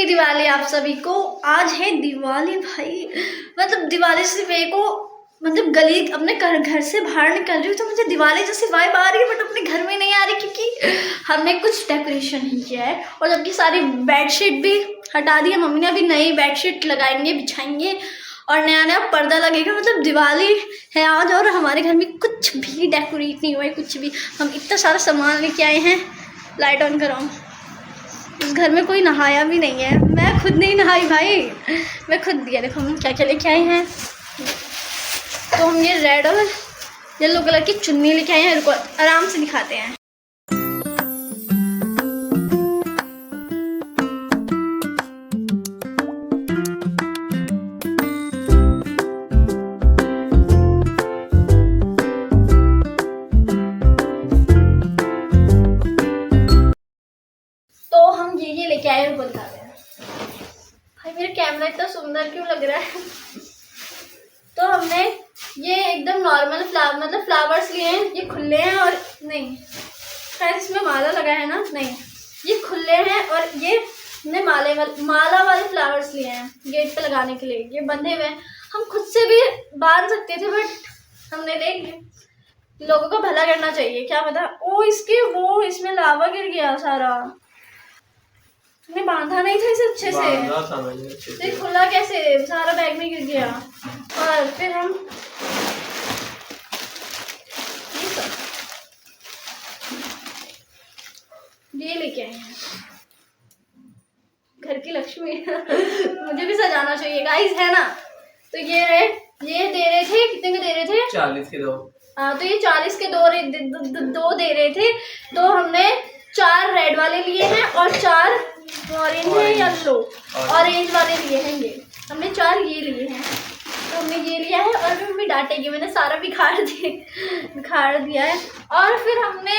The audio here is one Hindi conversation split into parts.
हैप्पी दिवाली आप सभी को। आज है दिवाली भाई, मतलब दिवाली से मेरे को मतलब गली अपने घर से बाहर निकल रही हूँ तो मुझे दिवाली जैसी वाइब आ रही है, बट अपने घर में नहीं आ रही क्योंकि हमने कुछ डेकोरेशन ही किया है। और जबकि सारी बेडशीट भी हटा दी है, मम्मी ने अभी नई बेडशीट लगाएंगे, बिछाएंगे और नया नया पर्दा लगेगा। मतलब दिवाली है आज और हमारे घर में कुछ भी डेकोरेट नहीं हुआ है, कुछ भी। हम इतना सारा सामान लेके आए हैं। लाइट ऑन कराऊँ? उस घर में कोई नहाया भी नहीं है, मैं खुद नहीं नहाई भाई, मैं खुद दिया। देखो हम क्या क्या लेके आए हैं। तो हम ये रेड और येलो कलर की चुन्नी लेके आए हैं, इनको आराम से दिखाते हैं। तो हम ये लेके आए हैं, उनको दिखाते हैं। भाई मेरा कैमरा इतना सुंदर क्यों लग रहा है? तो हमने ये एकदम नॉर्मल मतलब फ्लावर्स लिए हैं। ये खुले हैं और नहीं, शायद इसमें माला लगा है ना, नहीं ये खुले हैं। और ये हमने माला वाले फ्लावर्स लिए हैं गेट पे लगाने के लिए। ये बंधे हुए हैं, हम खुद से भी बांध सकते थे बट हमने देख लिया। लोगों का भला करना चाहिए, क्या पता। ओ इसमें लावा गिर गया सारा, हमने बांधा नहीं था इसे अच्छे से। तो खुला कैसे, सारा बैग में गिर गया। और फिर हम ये लेके आए हैं, घर की लक्ष्मी। मुझे भी सजाना चाहिए गाइस, है ना। तो ये दे रहे थे, कितने में दे रहे थे? 40 के 2। हाँ, तो ये 40 के दो दे रहे थे। तो हमने 4 रेड वाले लिए हैं और 4 ऑरेंज है या येलो ऑरेंज वाले लिए हैं। ये हमने 4 ये लिए हैं। तो हमने ये लिया है और फिर मम्मी डांटेगी, मैंने सारा बिखार दिया है। और फिर हमने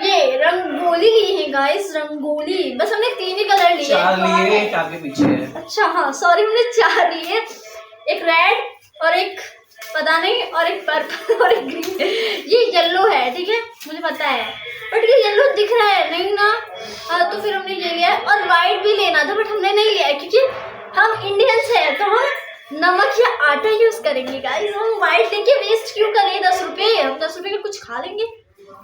ये रंगोली ली है गाइस, रंगोली। बस हमने 3 ही कलर लिए, 4 लिए, एक आगे पीछे है। अच्छा हाँ सॉरी, हमने 4 लिए, एक रेड और एक पता नहीं और एक पर्पल और एक ग्रीन। ये येलो है, ठीक है मुझे पता है, बट ये येलो दिख रहा है नहीं ना। तो फिर हमने ये लिया है। और वाइट भी लेना था बट हमने नहीं लिया है क्योंकि हम इंडियंस हैं, तो हम नमक या आटा यूज करेंगे गाइस। हम वाइट लेके वेस्ट क्यों करें 10 रुपये, हम 10 रुपये का कुछ खा लेंगे।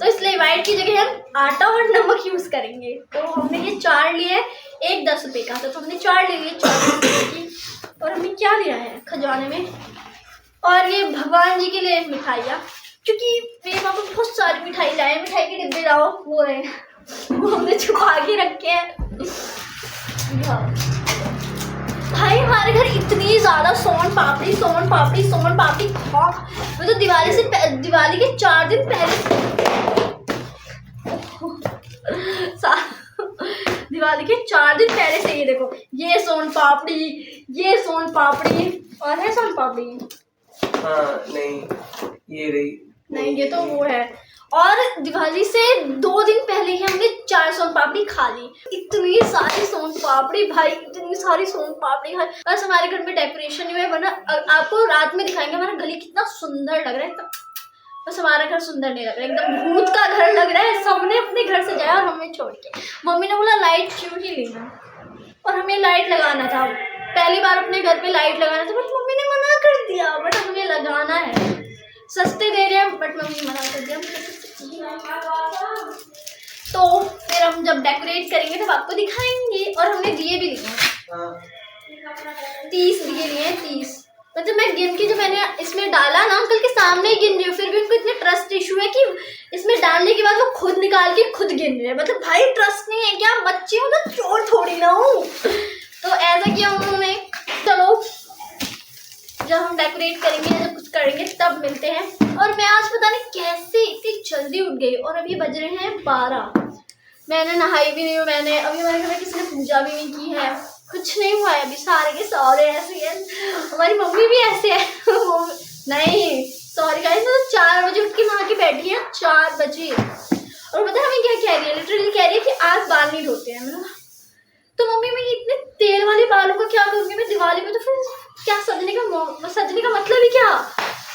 तो इसलिए वाइट की जगह हम आटा और नमक यूज करेंगे। तो हमने ये 4 लिए, एक 10 रुपये का था तो हमने 4 ले लिए 40 रुपये की। और हमने क्या लिया है खजाने में, और ये भगवान जी के लिए मिठाइयाँ, क्योंकि मेरे पापा बहुत सारी मिठाई लाए, मिठाई के डिब्बे लाओ वो रहे, वो हमने छुपा के रखे हैं। भाई हमारे घर इतनी ज्यादा सोन पापड़ी खा। मैं तो दिवाली के 4 दिन पहले दिवाली के 4 दिन पहले से ये देखो, ये सोन पापड़ी और है सोन पापड़ी। हाँ नहीं ये रही, नहीं ये तो वो है। और दिवाली से 2 दिन पहले ही हमने 4 सोन पापड़ी खा ली। इतनी सारी सोन पापड़ी भाई, इतनी सारी सोन पापड़ी खाई। बस हमारे घर में डेकोरेशन नहीं हुआ, वरना आपको रात में दिखाएंगे हमारा गली कितना सुंदर लग रहा है। बस हमारा घर सुंदर नहीं लग रहा है, एकदम भूत का घर लग रहा है। सबने अपने घर सजाया और हमें छोड़ के। मम्मी ने बोला लाइट क्यों ही लेना, और हमें लाइट लगाना था। पहली बार अपने घर पे लाइट लगाना था बट मम्मी ने मना कर दिया, बट हमें लगाना है। सस्ते दे रहे हैं बट मम्मी मना कर दिया। तो फिर हम जब डेकोरेट करेंगे तब आपको दिखाएंगे। और हमने दिए भी लिए हैं, 30 दिए लिए हैं, 30। मतलब मैं गिन के, जब मैंने इसमें डाला ना अंकल के सामने गिन रही हूँ, फिर भी उनको इतने ट्रस्ट इशू है कि इसमें डालने के बाद वो खुद निकाल के खुद गिन रहे हैं। मतलब भाई ट्रस्ट नहीं है क्या, बच्ची हूँ तो चोर थोड़ी ना हूँ। तो ऐसा किया उन्होंने। चलो जब हम डेकोरेट करेंगे, जब कुछ करेंगे तब मिलते हैं। और मैं आज पता नहीं कैसे इतनी जल्दी उठ गई, और अभी बज रहे हैं 12। मैंने नहाई भी नहीं हूँ, मैंने अभी हमारे घर में किसी ने पूजा भी नहीं की है, कुछ नहीं हुआ है अभी। सारे के सारे ऐसे हैं, हमारी मम्मी भी ऐसे है। नहीं सॉरी गाइस, मैं तो 4 बजे उठ के नहा के बैठी है, 4 बजे। और पता है हमें क्या कह रही है, लिटरली कह रही है कि आज बाल नहीं धोते हैं। मैंने तो मम्मी मैं इतने तेल वाले बालों को क्या करूँगी मैं दिवाली में, तो फिर क्या सजने का मतलब ही क्या,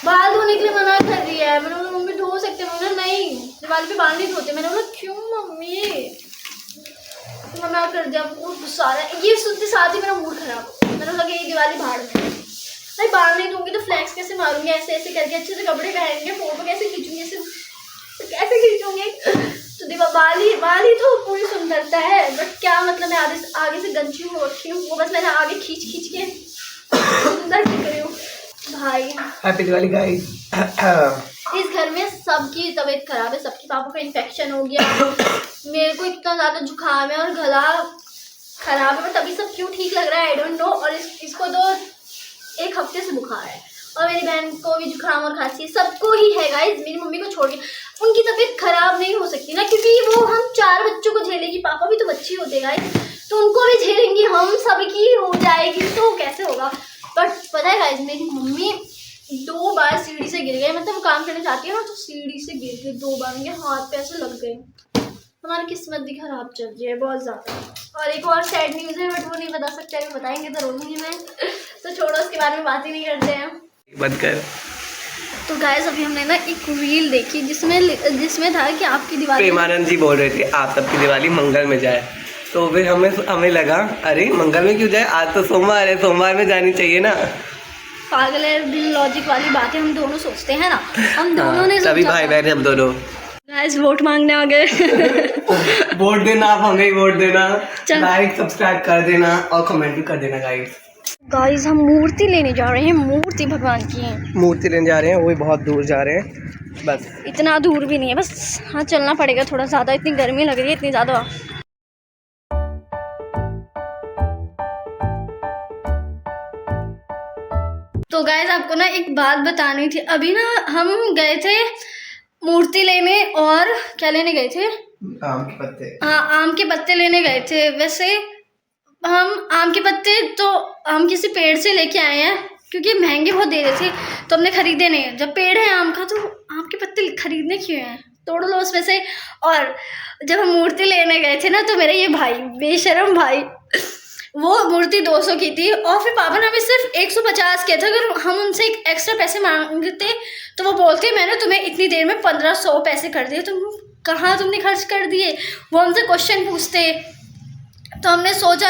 बाल धोने के लिए मना कर रही है। मैंने बोला मम्मी धो सकते हैं, नहीं दिवाली पे बाल नहीं धोते। मैंने बोला क्यों मम्मी, मैं कर दिया, बहुत गुस्सा आ रहा है। ये सुनते साथ ही मेरा मूड खराब। मैंने लगा ये दिवाली भाड़ में, भाई बाहर नहीं दूंगी तो फ्लैक्स कैसे मारूंगी, ऐसे ऐसे करके अच्छे से कपड़े पहनेंगे, फोटो कैसे खींचूंगी, कैसे खींचूंगी। तो दिवाली तो पूरी सुंदरता है, बट क्या मतलब मैं आगे से गंजी हो रखी हूँ, वो बस मैंने आगे खींच के सुंदर दिख रही हूँ। भाई हैप्पी दिवाली गाइस। इस घर में सबकी तबीयत खराब है, सबकी पापा का इन्फेक्शन हो गया, मेरे को इतना ज्यादा जुकाम है और गला खराब है, तभी सब क्यों ठीक लग रहा है आई डोंट नो। और इसको तो 1 हफ्ते से बुखार है, और मेरी बहन को भी जुकाम और खांसी, सबको ही है गाइस, मेरी मम्मी को छोड़ के। उनकी तबीयत खराब नहीं हो सकती ना, क्योंकि वो हम 4 बच्चों को झेलेगी, पापा भी तो बच्चे होते गाइस, तो उनको भी झेलेंगी, हम सबकी हो जाएगी, तो कैसे होगा। बट पता है गाइस, मेरी मम्मी 2 बार सीढ़ी से गिर गए, मतलब वो काम करने जाती है ना, तो सीढ़ी से गिर गए 2 बार, उनके हाथ पे ऐसे लग गए। हमारी किस्मत भी खराब चल रही है बहुत ज़्यादा। और एक और सैड न्यूज़ है, बट वो नहीं बता सकते, अभी बताएंगे तो रोऊंगी मैं, तो छोड़ो, उसके बारे में बात ही नहीं करते हैं। बंद कर। तो गाइस अभी हमने ना एक रील देखी जिसमें था कि आपकी दिवाली, प्रेमानंद जी बोल रहे थे आप सबकी दिवाली मंगल में जाए, तो फिर हमें लगा अरे मंगल में क्यों जाए, आज तो सोमवार है, सोमवार में जानी चाहिए ना। पागल है, लॉजिक वाली बातें हम दोनों सोचते हैं ना, हम दोनों ने सभी भाई बहन हम दोनों। गाइस वोट मांगने आ गए। वोट देना, आप हमें ही वोट देना, लाइक सब्सक्राइब कर देना और कमेंट भी कर देना गाइस हम मूर्ति लेने जा रहे हैं, मूर्ति भगवान की है, मूर्ति लेने जा रहे हैं, वो भी बहुत दूर जा रहे हैं, बस इतना दूर भी नहीं है, बस हाँ चलना पड़ेगा थोड़ा ज़्यादा, इतनी गर्मी लग रही है, इतनी ज़्यादा। तो गाइस आपको ना एक बात बतानी थी, अभी ना हम गए थे मूर्ति लेने, और क्या लेने गए थे, आम के पत्ते। हाँ आम के पत्ते लेने गए थे। वैसे हम आम के पत्ते तो हम किसी पेड़ से लेके आए हैं, क्योंकि महंगे बहुत दे रहे थे, तो हमने खरीदे नहीं। जब पेड़ है आम का तो आम के पत्ते खरीदने क्यों हैं, तोड़ लो उसमें से। और जब हम मूर्ति लेने गए थे ना, तो मेरा ये भाई बेशरम भाई, वो मूर्ति 200 की थी, और फिर पापा ने हमें सिर्फ 150 किया था। अगर हम उनसे एक एक्स्ट्रा पैसे मांगते तो वो बोलते मैंने तुम्हें इतनी देर में 1500 पैसे कर दिए, तुम कहाँ तुमने खर्च कर दिए, वो हमसे क्वेश्चन पूछते। तो हमने सोचा,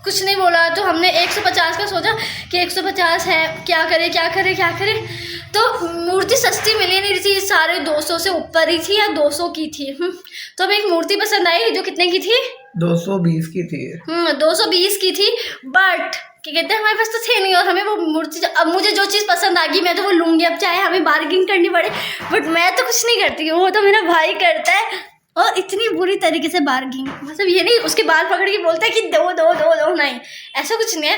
कुछ नहीं बोला, तो हमने 150 का सोचा कि 150 है, क्या करें। तो मूर्ति सस्ती मिली नहीं थी, सारे 200 से ऊपर ही थी, या 200 की थी। तो हमें एक मूर्ति पसंद आई जो कितने की थी, 220 की थी। 220 की थी, बट क्या कहते हैं हमारे पास तो थे नहीं, और हमें वो मूर्ति, अब मुझे जो चीज़ पसंद आ गई मैं तो वो लूँगी, अब चाहे हमें बार्गेनिंग करनी पड़े, बट मैं तो कुछ नहीं करती, वो तो मेरा भाई करता है, और इतनी बुरी तरीके से बार्गेनिंग, मतलब ये नहीं उसके बाल पकड़ के बोलता है कि दो, नहीं ऐसा कुछ नहीं है,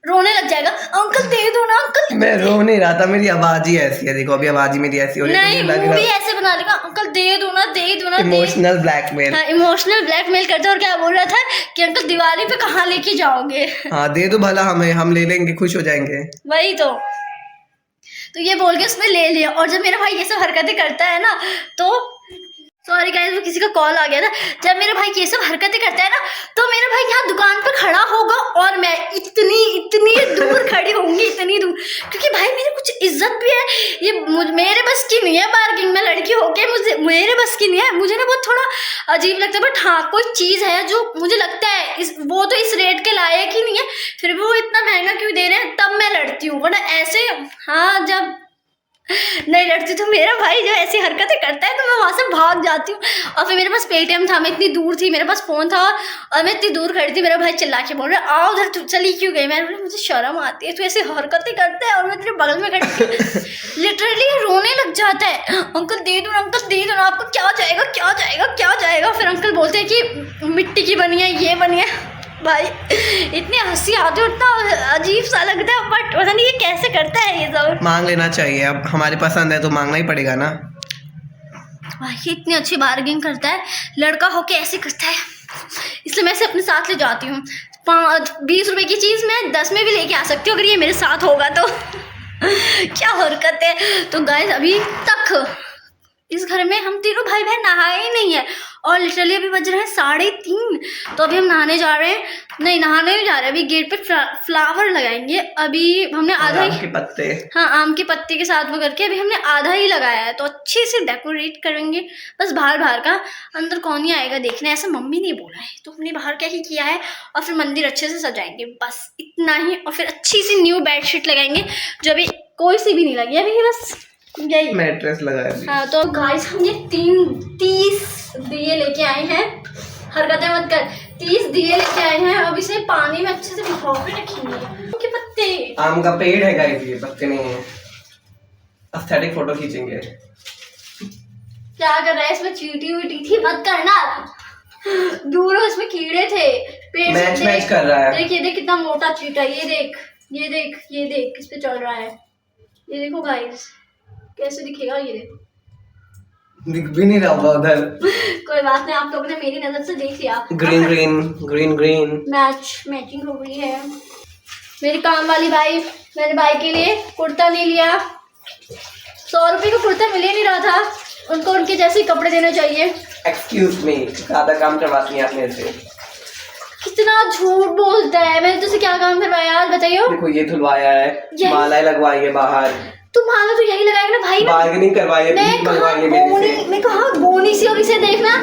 रोने लग जाएगा, अंकल दे दो ना अंकल। मैं रो नहीं रहा था, मेरी आवाज ही ऐसी है, देखो अभी आवाज ही मेरी ऐसी हो रही है, नहीं मुंह भी ऐसे बना लेगा, अंकल दे दो ना। Emotional blackmail. हाँ इमोशनल ब्लैकमेल करते। और क्या बोल रहा था कि अंकल दिवाली पे कहाँ लेके जाओगे। हाँ दे दो भला हमें, हम ले लेंगे, खुश हो जाएंगे। वही तो ये बोल के उसने ले लिया। और जब मेरा भाई ये सब हरकतें करता है ना, तो सॉरी गाइस वो किसी का कॉल आ गया था, जब मेरा भाई ये सब हरकतें करता है ना, तो मेरा भाई यहाँ दुकान पे खड़ा होगा और मैं इतनी दूर खड़ी होंगी, इतनी दूर, क्योंकि भाई मेरी कुछ इज्जत भी है, ये मेरे बस की नहीं है बार्गेनिंग में, लड़की होके मेरे बस की नहीं है। मुझे ना बहुत थोड़ा अजीब लगता है, बट हाँ कोई चीज़ है जो मुझे लगता है वो तो इस रेट के लायक ही नहीं है, फिर भी वो इतना महंगा क्यों दे रहे हैं, तब मैं लड़ती हूँ, वरना ऐसे हाँ जब नहीं लड़ती। तो मेरा भाई जो ऐसी हरकतें करता है तो मैं वहाँ से भाग जाती हूँ। और फिर मेरे पास पेटीएम था, मैं इतनी दूर थी, मेरे पास फ़ोन था और मैं इतनी दूर खड़ी थी, मेरा भाई चिल्ला के बोल रहा है आओ उधर, तू चली क्यों गई। मैंने बोला मुझे शर्म आती है, तू ऐसी हरकतें करता है और मैं तेरे बगल में खड़ी लिटरली रोने लग जाता है, अंकल दे दो ना, आपको क्या जाएगा। फिर अंकल बोलते हैं कि मिट्टी की बनी है, ये बनी है। भाई इतनी हंसी आती है, इतना अजीब सा लगता है, बट पता नहीं ये कैसे करता है ये सब। मांग लेना चाहिए, अब हमारे पसंद है तो मांगना ही पड़ेगा ना। भाई इतनी अच्छी बार्गेनिंग करता है, लड़का होके ऐसे करता है, इसलिए मैं इसे अपने साथ ले जाती हूँ। 20 रुपए की चीज़ मैं 10 में भी लेके आ सकती हूँ अगर ये मेरे साथ होगा तो। क्या हरकत है। तो गाइस अभी तक इस घर में हम तीनों भाई बहन नहाए ही नहीं है। और लिटरली अभी बज रहे हैं 3:30, तो अभी हम नहाने जा रहे हैं। नहीं, नहाने नहीं जा रहे, अभी गेट पे फ्लावर लगाएंगे। अभी हमने आधा आम के पत्ते, हाँ आम के पत्ते के साथ वो करके अभी हमने आधा ही लगाया है, तो अच्छे से डेकोरेट करेंगे बस बाहर का। अंदर कौन ही आएगा देखने, ऐसा मम्मी ने बोला है, तो हमने बाहर क्या ही किया है। और फिर मंदिर अच्छे से सजाएंगे, बस इतना ही। और फिर अच्छी सी न्यू बेडशीट लगाएंगे, जो अभी कोई सी भी नहीं लगी अभी, बस यही मैट्रेस लगाया। हाँ, तो गाइस हम ये 30 दिए लेके आए हैं। हरकतें मत कर, 30 दिए लेके आए हैं। अब इसे पानी में अच्छे से भिगो के रखेंगे। उनके पत्ते, आम का पेड़ है गाइस, ये पत्ते नहीं है। एस्थेटिक फोटो खींचेंगे। क्या कर रहा है इसमें? चींटी वीटी थी, मत करना, दूर हो, इसमें कीड़े थे। पेड़ मैच कर रहा है। देख, ये देख कितना मोटा चींटा, ये देख, ये देख, ये देख किस पे चल रहा है। ये देखो गाइस कैसे दिखेगा, ये देखो, दिख भी नहीं रहा होगा उधर। कोई बात नहीं, आप लोगों ने मेरी नजर से देख लिया। Green green green green matching हो गई है। मेरी काम वाली भाई, मैंने भाई के लिए कुर्ता नहीं लिया। 100 रुपये का कुर्ता मिल ही नहीं रहा था, उनको उनके जैसे कपड़े देने चाहिए। एक्सक्यूज मी, ज्यादा काम करवाती हैं आप मेरे से। कितना झूठ बोलता है, मैंने तुझसे क्या काम करवाया आज बताइयो। देखो ये धुलवाया है, मालाएं लगवाई है बाहर। तुम माला तो यही लगाएगा ना भाई। बार्गेनिंग करवाई है, भीख मंगवाई है मेरे से। मैं कहा बोनी सी, और इसे देखना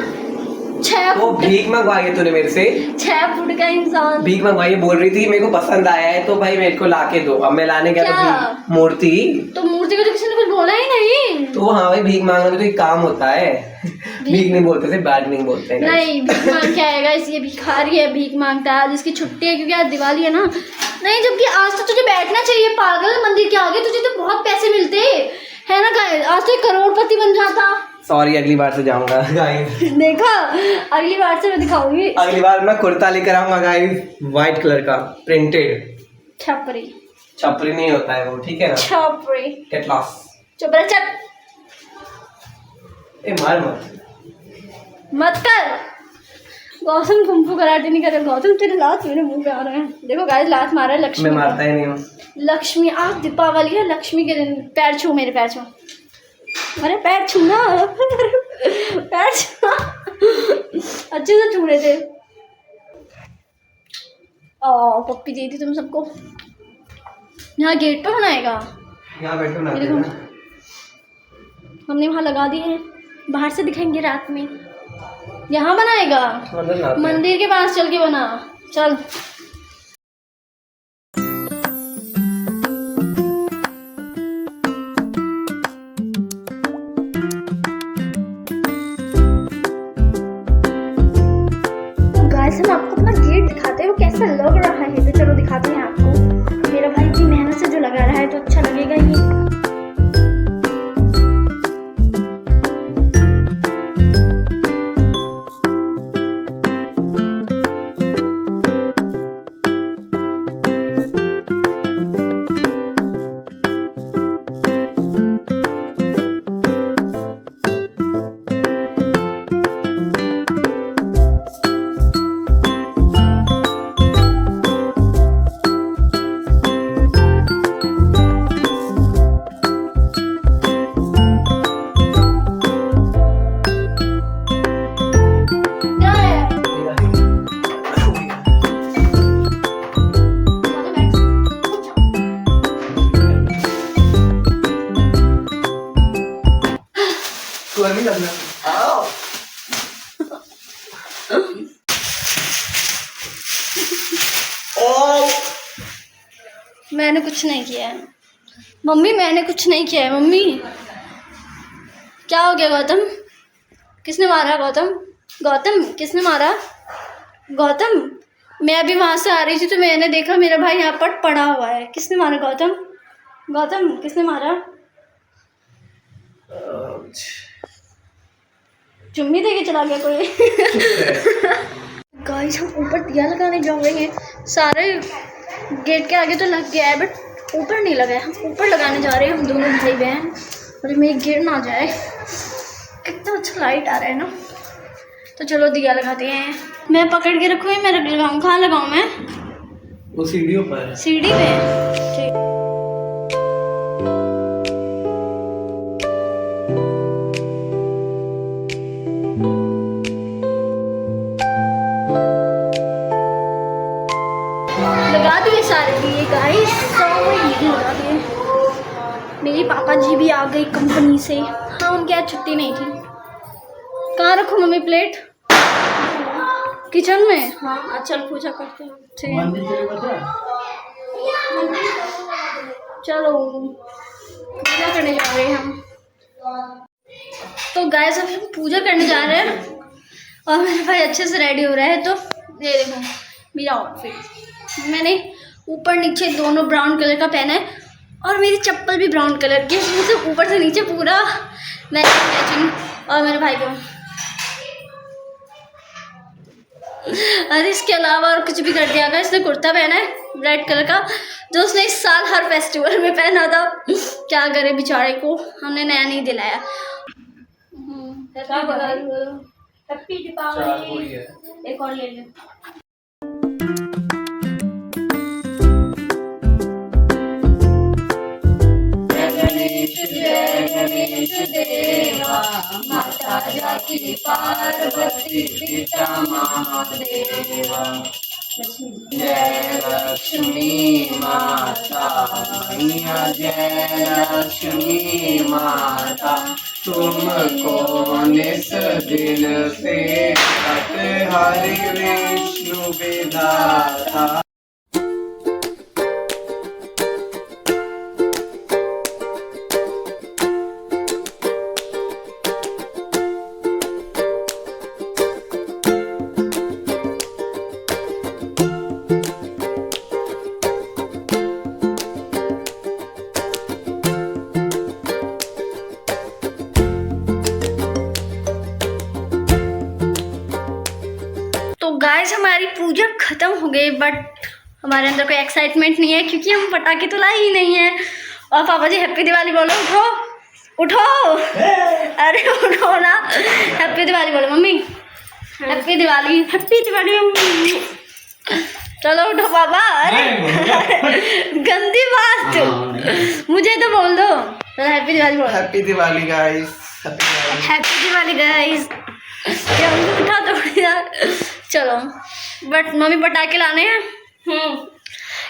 6 वो फुट, भीख मंगवाई है तूने मेरे से। 6 फुट का इंसान भीख मंगवाई है, बोल रही थी मेरे को पसंद आया है तो भाई मेरे को लाके दो। अब मैं लाने गया तो मूर्ति, तो मूर्ति को तो किसी ने कुछ बोला ही नहीं। तो हाँ भाई, भीख मांगना तो एक काम होता है। भीख नहीं बोलते थे, बार्गेनिंग बोलते हैं। नहीं, भीख मांग के आएगा, इसलिए भिखारी है, भीख मांगता है। आज इसकी छुट्टी है क्योंकि आज दिवाली है ना। नहीं, जबकि आज तो तुझे बैठना चाहिए पागल, मंदिर के आगे तुझे तो बहुत पैसे मिलते है ना गाइस। आज तो एक करोड़पति बन जाता। सॉरी, अगली बार से जाऊंगा गाइस। देखा, अगली बार से मैं दिखाऊंगी। अगली बार मैं कुर्ता लेकर आऊंगा गाइस, व्हाइट कलर का प्रिंटेड। छपरी छपरी नहीं होता है वो, ठीक है ना? छपरी गेट लॉस। चुप रह, चप ए मार मत मत कर। गौतम कुंफू कराटे नहीं कर रहा। गौतम तेरे लात मेरे मुंह पे आ रहे हैं। देखो गाइस, लात मारा है लक्ष्मी। मैं मारता ही नहीं हूँ। लक्ष्मी, आज दीपावली है, लक्ष्मी के दिन। पैर छू, मेरे पैर छू, अरे पैर छू ना, पैर छू अच्छे से छू रहे थे। पप्पी दे दी तुम सबको। यहाँ गेट पे बनाएगा, यहाँ बैठो ना। देखो हमने वहाँ लगा दी है, बाहर से दिखाएंगे रात में। यहाँ बनाएगा, मंदिर के पास चल के बना। चल हम आपको अपना गेट दिखाते हैं, वो कैसा लग रहा है। तो चलो दिखाते हैं आपको। मेरा भाई इतनी मेहनत से जो लगा रहा है तो अच्छा लगेगा ही। मैंने कुछ नहीं किया है मम्मी, मैंने कुछ नहीं किया है मम्मी। क्या हो गया गौतम? किसने मारा गौतम? गौतम किसने मारा? गौतम, मैं अभी वहाँ से आ रही थी तो मैंने देखा मेरा भाई यहाँ पर पड़ा हुआ है। किसने मारा गौतम? गौतम किसने मारा? चुम्मी दे के चला गया कोई। गाइस हम ऊपर दिया लगाने जा रहे हैं। सारे गेट के आगे तो लग गया है बट ऊपर नहीं लगा है। हम ऊपर लगाने जा रहे हैं हम दोनों भाई बहन, और मेरी गिर ना जाए। कितना अच्छा लाइट आ रहा है ना। तो चलो दिया लगाते हैं। मैं पकड़ के रखूँगी, मैं लगाऊँ। कहाँ लगाऊँ मैं? वो सीढ़ियों पर, सीढ़ी पे। ठीक। सारे लिए गाइस, सब ये लगा दिए। मेरी पापा जी भी आ गई कंपनी से। हाँ, उनके आज छुट्टी नहीं थी। कहाँ रखूँ मम्मी प्लेट? किचन में। हाँ, चल पूजा करते हैं। ठीक है, चलो पूजा करने जा रहे हैं हम। तो गाइस अब हम पूजा करने जा रहे हैं और मेरे भाई अच्छे से रेडी हो रहा है। तो ये देखो मेरा आउटफिट, मैंने ऊपर नीचे दोनों ब्राउन कलर का पहना है और मेरी चप्पल भी ब्राउन कलर की, मतलब ऊपर से नीचे पूरा मैचिंग। और मेरे भाई को अरे इसके अलावा और कुछ भी कर दिया। अगर इसने कुर्ता पहना है रेड कलर का, जो उसने इस साल हर फेस्टिवल में पहना था। क्या करे बेचारे को, हमने नया नहीं दिलाया। हैप्पी दीपावली। एक और ले ले। जय गणेश देवा, माता जाकी पार्वती पिता महादेवा। जय लक्ष्मी माता मैया, जय लक्ष्मी माता, तुमको निस दिन से हरि विष्णु विधाता। गाइस हमारी पूजा खत्म हो गई, बट हमारे अंदर कोई एक्साइटमेंट नहीं है क्योंकि हम पटाखे तो लाए ही नहीं है। और पापा जी हैप्पी दिवाली बोलो, उठो उठो, अरे उठो ना, हैप्पी दिवाली बोलो mummy, happy Diwali, happy Diwali. चलो उठो पापा। अरे गंदी बात, मुझे तो बोल दो। चलो हैप्पी दिवाली बोलो। Happy Diwali guys, happy Diwali guys. उठा थोड़ी यार, चलो। बट मम्मी पटाखे लाने हैं।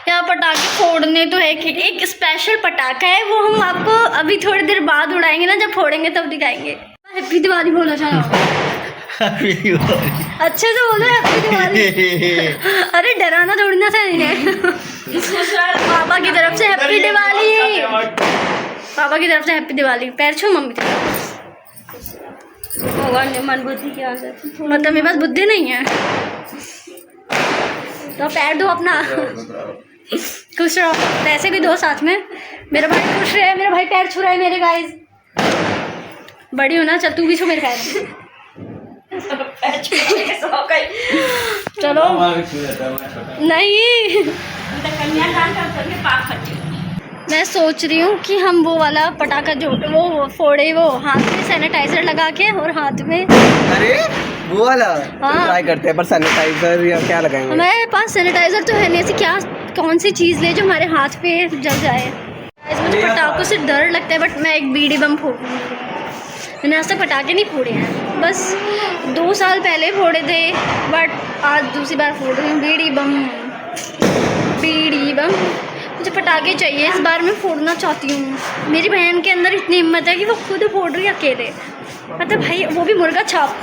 यहाँ पटाखे फोड़ने तो है कि एक स्पेशल पटाखा है, वो हम आपको अभी थोड़ी देर बाद उड़ाएंगे ना, जब फोड़ेंगे तब दिखाएंगे। हैप्पी दिवाली बोलो, चलो अच्छे से बोलो हैप्पी दिवाली। अरे डराना थोड़ी ना चाहिए। पापा की तरफ से हैप्पी दिवाली, पापा की तरफ से हैप्पी दिवाली। पैर छू मम्मी, मन बुद्धि की मतलब मेरे पास बुद्धि नहीं है तो पैर दो अपना। खुश रहो, पैसे भी दो साथ में। मेरा भाई खुश रहे, मेरा भाई पैर छू रहा है मेरे। गाइस बड़ी हो ना, चल तू भी छू मेरे पैर। चलो नहीं, मैं सोच रही हूँ कि हम वो वाला पटाखा जो वो फोड़े, वो हाथ में सैनिटाइजर लगा के और हाथ में। अरे वो वाला हाँ ट्राई करते हैं, पर सैनिटाइजर या क्या लगाएंगे? हमारे पास सैनिटाइजर तो है नहीं, ऐसी क्या कौन सी चीज़ ले जो हमारे हाथ पे जल जाए। मुझे पटाखों से डर लगता है, बट मैं एक बीड़ी बम फोड़ूंगी। मैंने आज तक पटाखे नहीं फोड़े हैं, बस 2 साल पहले फोड़े थे, बट आज दूसरी बार फोड़ रही हूँ बीड़ी बम। बीड़ी बम, मुझे पटाखे चाहिए, इस बार मैं फोड़ना चाहती हूँ। मेरी बहन के अंदर इतनी हिम्मत है कि वो खुद फोड़ रही है अकेले, मतलब भाई वो भी मुर्गा छाप।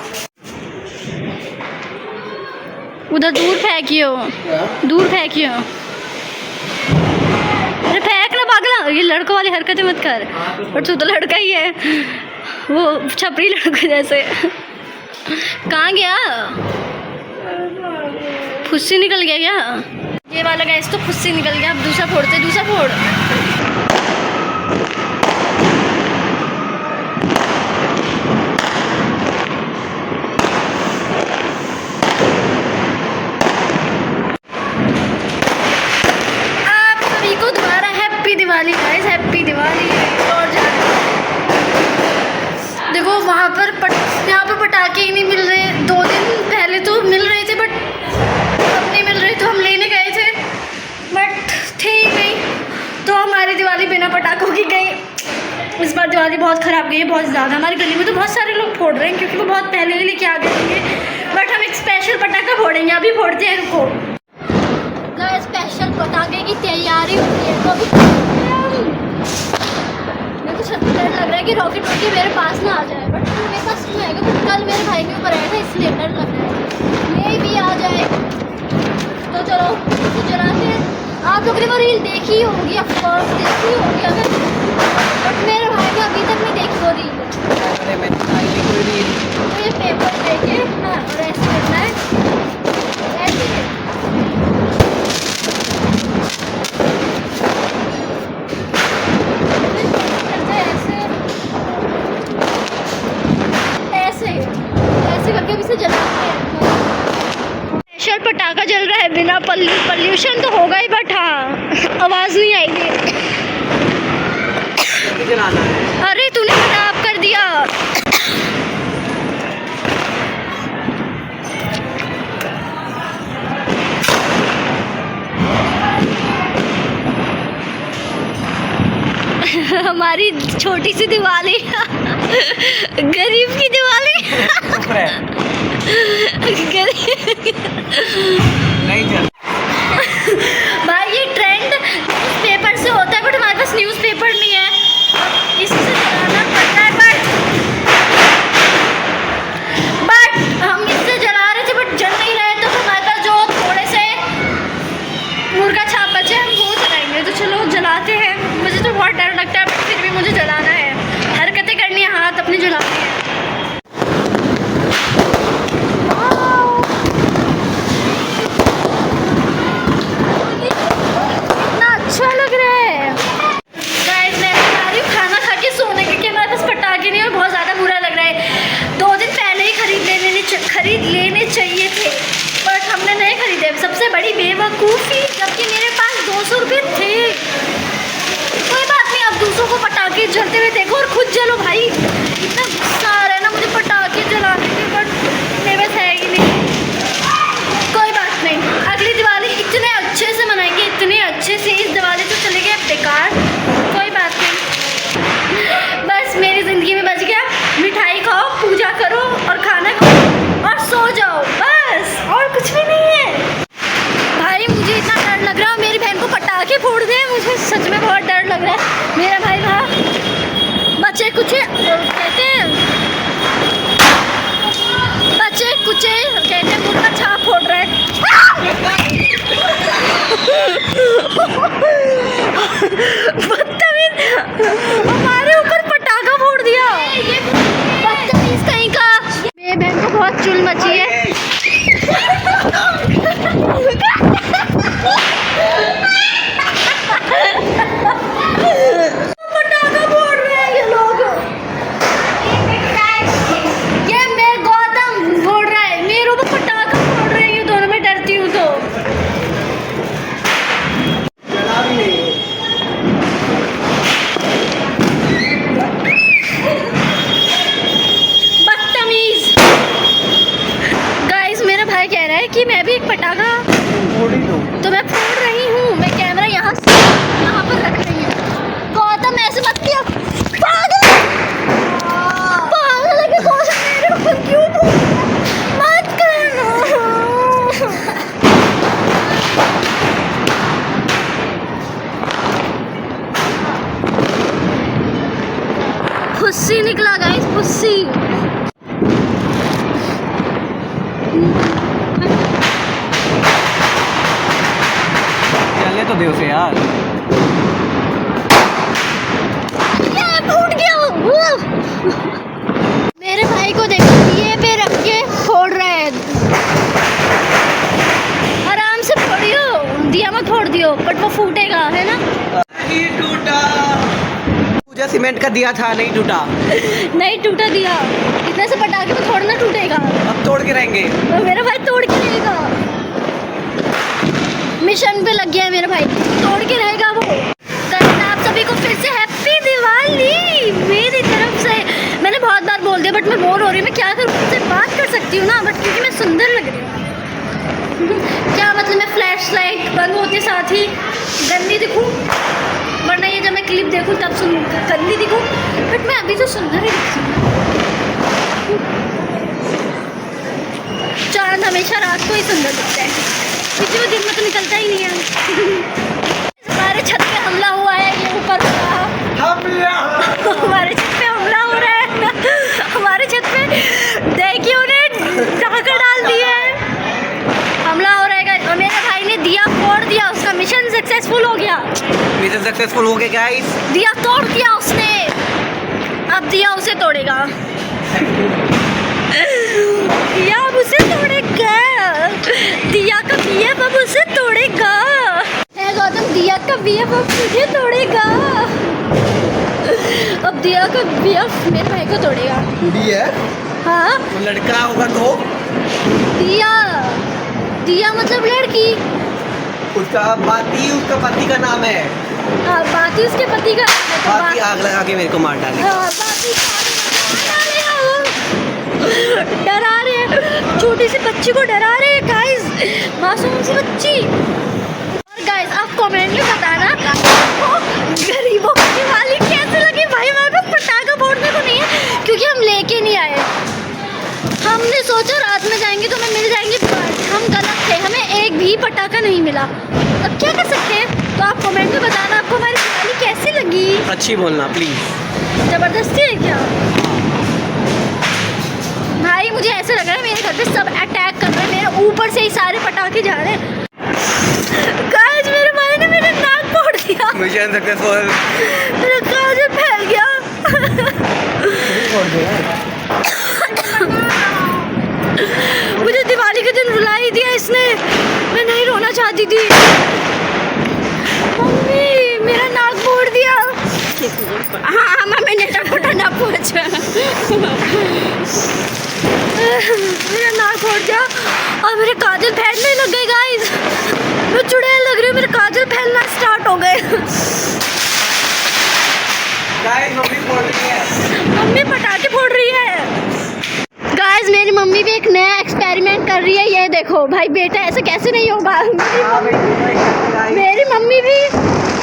उधर दूर फेंकियो, दूर फेंकियो। अरे फेंक ना पागला, ये लड़कों वाली हरकतें मत कर। और तू तो लड़का ही है, वो छपरी लड़कों जैसे। कहाँ गया? फुस्सी निकल गया क्या? ये वाला गैस तो फुस्सी निकल गया। अब दूसरा फोड़ते, दूसरा फोड़। आप सभी को दोबारा happy Diwali guys, happy Diwali. और देखो वहाँ पर यहाँ पर पटाखे ही नहीं मिल रहे। 2 दिन पहले तो मिल रहे थे, बट अब नहीं मिल रहे, तो हम लेने गए थे, बट थे ही नहीं। तो हमारी दिवाली बिना पटाखों की गई। इस बार दिवाली बहुत ख़राब गई है, बहुत ज़्यादा। हमारी गली में तो बहुत सारे लोग फोड़ रहे हैं क्योंकि वो बहुत पहले ही लेके आ गए होंगे, बट हम एक स्पेशल पटाखा फोड़ेंगे। अभी फोड़ते हैं, रुको। स्पेशल पटाखे की तैयारी होती है। तो अभी मेरे को सच में डर लग रहा है कि रॉकेट मेरे पास ना आ जाए, बट मेरे पास क्यों आएगा? बट कल मेरे भाई के ऊपर आया था इसलिए डर लग रहा है ये भी आ जाए। तो चलो इसे जलाते हैं। आप लोगों ने वो रील देखी होगी, ऑफकोर्स देखी होगी अगर, बट मेरे भाई ने अभी तक नहीं देखी वो रील। तो ये पेपर लेके और ऐसे करना है, ऐसे ऐसे करके भी इसे जलाते हैं। स्पेशल पटाखा जल रहा है, बिना पॉल्यूशन तो होगा ही, बट हाँ आवाज़ नहीं आएगी। अरे तूने खराब कर दिया। हमारी छोटी सी दिवाली गरीब की दिवाली नहीं चल भाई ये ट्रेंड पेपर से होता है, बट हमारे पास न्यूज़पेपर नहीं है, इसी से जलाना पड़ता है। बट हम इससे जला रहे थे, बट जल नहीं रहे, तो हमारे पास जो थोड़े से मुर्गा छाप बचे हम वो जलाएंगे। तो चलो जलाते हैं। मुझे तो बहुत डर लगता है, बट फिर भी मुझे जलाना है, हरकतें करनी है, हाथ अपने जलाने हैं। कितना अच्छा लग रहा है। गाइस मैं बता रही हूँ खाना खा के सोने के, हमारे पास पटाखे नहीं और बहुत ज़्यादा बुरा लग रहा है। 2 दिन पहले ही खरीद लेने चाहिए थे, बट हमने नहीं खरीदे। सबसे बड़ी बेवकूफ़ी, जबकि मेरे पास 200 रुपये थे। कोई बात नहीं, अब दूसरों को पटाखे जलते हुए देखो और खुद जलो भाई। इतना गुस्सा आ रहा है ना मुझे पटाखे जलाने के, बट मेरे पास है ही नहीं। कोई बात नहीं, अगली दिवाली इतने अच्छे से मनाएंगे, इतने अच्छे से। इस दिवाली तो चले गए बेकार, कोई बात नहीं। बस मेरी ज़िंदगी में बच गया, मिठाई खाओ, पूजा करो और खाना खाओ और सो जाओ, बस और कुछ भी नहीं है। भाई मुझे इतना डर लग रहा है, मेरी बहन को पटाखे फोड़ दे, मुझे सच में बहुत डर लग रहा है। मेरा भाई वहाँ बच्चे कुछ कहते हैं, बच्चे कुछ कहते हैं मुर्गा छाप फोड़ रहा है। बदतमीज, हमारे ऊपर पटाखा फोड़ दिया, बदतमीज कहीं का। मेरी बहन को बहुत चुल मची है। पटाखा फोड़ रहे हैं ये लोग। ये मैं गौतम फोड़ रहा है, मेरे ऊपर पटाखा फोड़ रहे हैं ये दोनों। मैं डरती हूँ तो बदतमीज। गाइस मेरा भाई कह रहा है कि मैं भी एक पटाखा, तो मैं फोड़ रही हूँ। मैं कैमरा यहाँ पर रख रही हूँ। गौतम ऐसे मत किया, पागल पागल है कि गौतम मेरे ऊपर क्यों मत करना। फुस्सी निकला गाइस, फुस्सी। चलने तो दे उसे यार। ये फूट गया। मेरे भाई को देखो, ये पे रख के फोड़ रहा है। आराम से फोड़ियो, दिया मत फोड़ दियो, बट वो फूटेगा, है ना। नहीं टूटा, पूजा सीमेंट का दिया था, नहीं टूटा। नहीं टूटा दिया, इतने से पटाखे में थोड़ा ना टूटेगा। अब तोड़ के रहेंगे। तो मेरा भाई तोड़ के रहेगा, मिशन पे लग गया है मेरा भाई, तोड़ के रहेगा वो। करना आप सभी को फिर से हैप्पी दिवाली मेरी तरफ से। मैंने बहुत बार बोल दिया, बट मैं बोर हो रही हूँ। मैं क्या करूँ, मुझसे बात कर सकती हूँ ना, बट क्योंकि मैं सुंदर लग रही हूँ। क्या मतलब मैं फ्लैश लाइट बंद होते साथ ही गंदी दिखूँ, वरना ये जब मैं क्लिप देखूँ तब गंदी दिखूँ, बट मैं अभी तो सुंदर ही दिखती हूँ। चांद हमेशा रात को ही सुंदर दिखता है, क्योंकि वो दिन में तो निकल चलता ही नहीं है। हमारे छत पे हमला हुआ है, ये ऊपर हमारे छत पे हमला हो रहा है। हमारे छत पे देखिए उन्हें ढाका डाल दिया है, हमला हो रहा है। और मेरे भाई ने दिया फोड़ दिया, उसका मिशन सक्सेसफुल हो गया। मिशन सक्सेसफुल हो गया गाइस, दिया तोड़ दिया उसने, अब दिया उसे तोड़ेगा। दिया अब उसे तोड़ेगा, दिया का बीएफ अब उसे तोड़ेगा। है गौतम, दिया का बीएफ अब तुझे तोड़ेगा। अब दिया का बीएफ मेरे भाई को तोड़ेगा। दिया? हाँ, वो लड़का होगा तो दिया, दिया मतलब लड़की। उसका उसका पति का नाम है। हाँ, बाकी उसके पति का नाम है, तो बाकी आग लगा के मेरे को मार डालेगा। हाँ, बाकी डरा रहे हैं, छोटी सी बच्ची को डरा रहे हैं गाइस, मासूम सी बच्ची। और गाइस आप कमेंट में बताना गरीबों की दिवाली कैसे लगी। भाई हमारे पास पटाखा फोड़ने को नहीं है, क्योंकि हम लेके नहीं आए। हमने सोचा रात में जाएंगे तो हमें मिल जाएंगे, हम गलत थे, हमें एक भी पटाखा नहीं मिला। अब क्या कर सकते हैं, तो आप कमेंट में बताना आपको हमारी दिवाली कैसी लगी। अच्छी बोलना प्लीज। जबरदस्ती है क्या भाई? मुझे ऐसा लग रहा है मेरे घर पे सब अटैक कर रहे हैं, मेरे ऊपर से ही सारे पटाखे जा रहे हैं। गाइस मेरे भाई ने मेरा नाक फोड़ दिया, मिशन सक्सेसफुल। मेरा काजल फैल गया। मुझे दिवाली के दिन रुला ही दिया इसने, मैं नहीं रोना चाहती थी। मम्मी मेरा नाक फोड़ दिया। हाँ मैंने टोटा ना पहुँचा, मेरा नाक फोड़ दिया और मेरे काजल फैलने लग गए गाइस। मैं चुड़ैल लग रही हूँ, मेरे काजल फैलना स्टार्ट हो गए। मम्मी पटाखे फोड़ रही है। गाइस मेरी मम्मी भी एक नया एक्सपेरिमेंट कर रही है, ये देखो भाई बेटा ऐसे कैसे नहीं होगा। मेरी मम्मी भी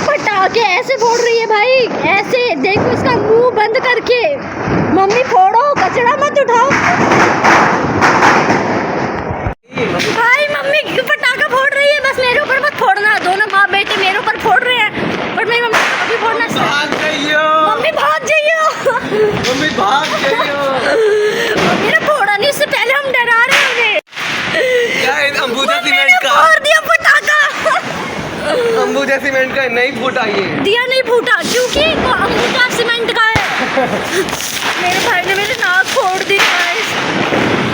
पटाखे ऐसे फोड़ रही है भाई, ऐसे देखो इसका मुंह बंद करके। मम्मी फोड़ो, कचरा मत उठाओ। भाई मम्मी पटाखा फोड़ रही है, बस मेरे ऊपर मत फोड़ना। दोनों माँ बेटे मेरे ऊपर फोड़ रहे हैं, पर मेरी मम्मी अभी फोड़ना। मम्मी भाग जाइयो, मम्मी भाग जाइयो। मम्मी ने फोड़ा नहीं, उससे पहले हम डरा रहे होंगे। अंबुजा सीमेंट का फोड़ दिया पटाखा। अंबुजा सीमेंट का नहीं फूटा, ये दिया नहीं फूटा क्योंकि वो अंबुजा सीमेंट का है। मेरे भाई ने मेरे नाक फोड़ दी गाइस।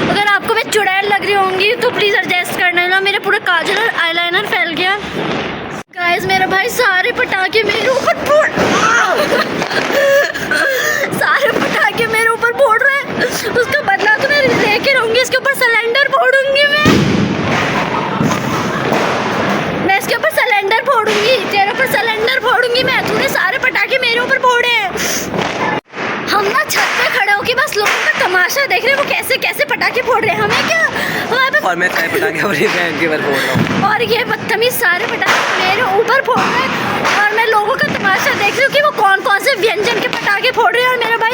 अगर आपको मैं चुड़ैल लग रही होंगी तो प्लीज एडजस्ट करना ना, मेरे पूरे काजल और आईलाइनर फैल गया। गाइस मेरा भाई सारे पटाखे मेरे ऊपर फोड़ सारे पटाखे मेरे ऊपर फोड़ रहे हैं। उसका बदला तो मैं लेके रहूंगी, इसके ऊपर सिलेंडर फोड़ूंगी मैं इसके ऊपर सिलेंडर फोड़ूंगी, तेरे ऊपर सिलेंडर फोड़ूंगी मैं। तूने सारे पटाखे मेरे ऊपर फोड़े हैं। हम ना छत पे खड़े होके बस लोगों का तमाशा देख रहे हैं, वो कैसे कैसे पटाखे फोड़ रहे हैं। हमें क्या, और मैं सारे पटाखे अपने बहन के ऊपर फोड़ रहा हूँ, और ये बदतमीज सारे पटाखे मेरे ऊपर फोड़ रहे हैं। और मैं लोगों का तमाशा देख रही हूँ कि वो कौन कौन से व्यंजन के पटाखे फोड़ रहे हैं। और मेरा भाई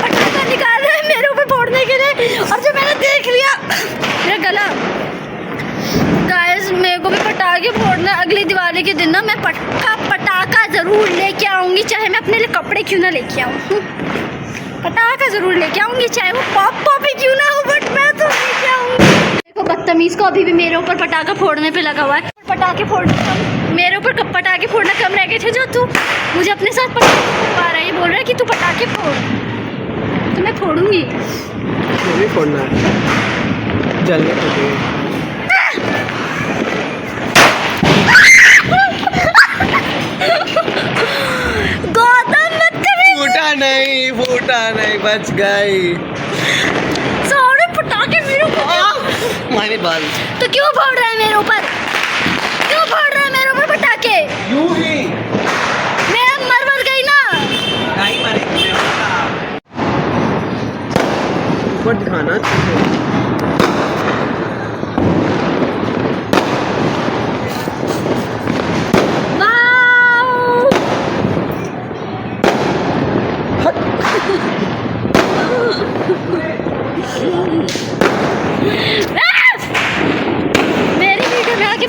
पटाखा निकाल रहे हैं मेरे ऊपर फोड़ने के लिए। और जब मैंने देख लिया मेरा गला, गाइस मेरे को भी पटाखे फोड़ना। अगली दिवाली के दिन ना मैं पटाखा ज़रूर लेके आऊँगी, चाहे मैं अपने लिए कपड़े क्यों ना लेके आऊँ। पटाखा ज़रूर लेके आऊँगी, चाहे वो पॉप ही क्यों ना हो, बट मैं तो लेके आऊँगी। देखो बदतमीज़ को अभी भी मेरे ऊपर पटाखा फोड़ने पे लगा हुआ है। पटाखे फोड़ने मेरे ऊपर पटाखे फोड़ना कम रह गए थे जो तू मुझे अपने साथ पटाखे फोड़वा रहा है। ये बोल रहा है कि तू पटाखे फोड़, तो मैं फोड़ूंगी। फोड़ना है, चल गौतम मत कर। फूटा नहीं बच गई। सारे पटाखे मेरे ऊपर। मारे बाल तो क्यों फोड़ रहा है मेरे ऊपर, क्यों फोड़ रहा है मेरे ऊपर पटाखे? यूं ही मैं मर गई ना। नहीं मरे, ऊपर दिखाना मेरी वीडियो में आके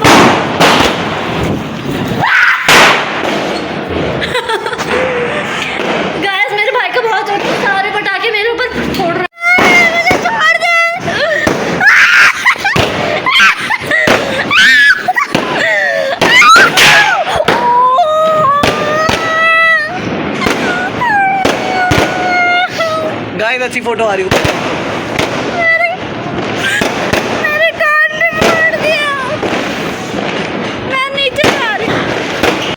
गाइस अच्छी फोटो आ रही है। मेरे कान ने फाड़ दिया, मैं नीचे जा रही।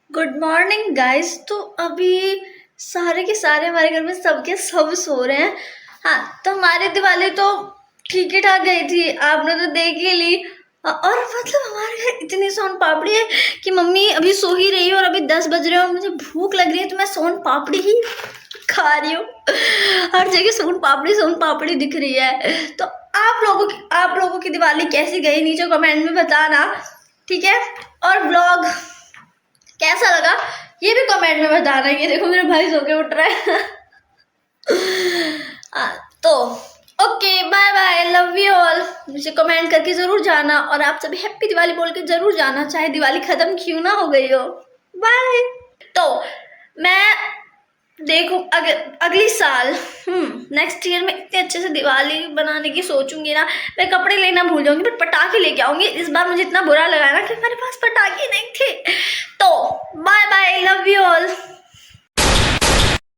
Good morning guys. तो अभी सारे के सारे हमारे घर में सबके सब सो रहे हैं। हाँ, तो हमारी दिवाली तो ठीक ही ठाक गई थी, आपने तो देख ही ली। और मतलब हमारे घर इतनी सोन पापड़ी है कि मम्मी अभी सो ही रही है और अभी 10 बज रहे हैं और मुझे भूख लग रही है, तो मैं सोन पापड़ी ही खा रही हूँ। हर जगह सोन पापड़ी दिख रही है। तो आप लोगों की दिवाली कैसी गई नीचे कमेंट में बताना, ठीक है। और व्लॉग कैसा लगा ये भी कमेंट में बताना। ये देखो मेरे भाई सो के उठ रहा है। तो okay, bye bye, love you all. मुझे कमेंट करके जरूर जाना और आप सभी हैप्पी दिवाली बोल के जरूर जाना, चाहे दिवाली खत्म क्यों ना हो गई हो। बाय। तो मैं देखो अगली साल नेक्स्ट ईयर में इतने अच्छे से दिवाली बनाने की सोचूंगी ना, मैं कपड़े लेना भूल जाऊंगी बट पटाखे लेके आऊंगी। इस बार मुझे इतना बुरा लगा ना कि मैंने